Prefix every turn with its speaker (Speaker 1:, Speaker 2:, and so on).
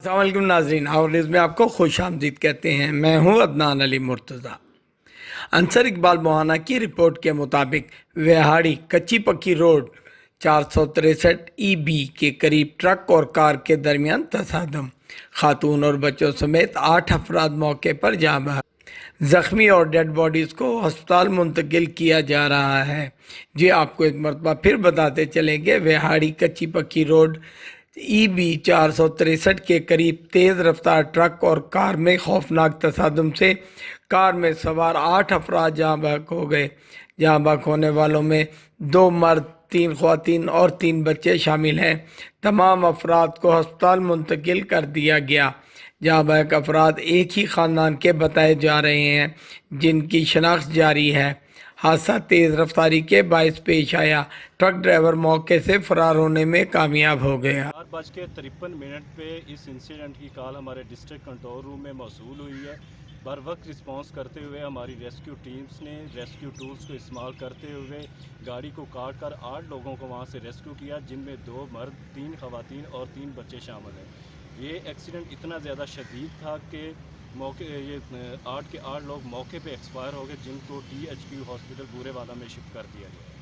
Speaker 1: السلام علیکم ناظرین، اور اس میں آپ کو خوش آمدید کہتے ہیں۔ میں ہوں عدنان علی مرتضیٰ۔ انصر اقبال موہانہ کی رپورٹ کے مطابق ویہاڑی کچی پکی روڈ 463 کے قریب ٹرک اور کار کے درمیان تصادم، خاتون اور بچوں سمیت 8 افراد موقع پر جاں بحق، زخمی اور ڈیڈ باڈیز کو ہسپتال منتقل کیا جا رہا ہے۔ جی آپ کو ایک مرتبہ پھر بتاتے چلیں گے، ویہاڑی کچی پکی روڈ EB 463 کے قریب تیز رفتار ٹرک اور کار میں خوفناک تصادم سے کار میں سوار 8 افراد جاں بحق ہو گئے۔ جاں بحق ہونے والوں میں 2 مرد، 3 خواتین اور 3 بچے شامل ہیں۔ تمام افراد کو ہسپتال منتقل کر دیا گیا۔ جاں بحق افراد ایک ہی خاندان کے بتائے جا رہے ہیں، جن کی شناخت جاری ہے۔ حادثہ تیز رفتاری کے باعث پیش آیا، ٹرک ڈرائیور موقع سے فرار ہونے میں کامیاب ہو گیا۔
Speaker 2: 4:53 پہ اس انسیڈنٹ کی کال ہمارے ڈسٹرکٹ کنٹرول روم میں موصول ہوئی ہے۔ بر وقت رسپانس کرتے ہوئے ہماری ریسکیو ٹیمز نے ریسکیو ٹولز کو استعمال کرتے ہوئے گاڑی کو کاٹ کر 8 لوگوں کو وہاں سے ریسکیو کیا، جن میں 2 مرد، 3 خواتین اور 3 بچے شامل ہیں۔ یہ ایکسیڈنٹ اتنا زیادہ شدید تھا کہ 8 کے 8 لوگ موقع پہ ایکسپائر ہو گئے، جن کو DHQ ہاسپٹل بورے والا میں شفٹ کر دیا گیا۔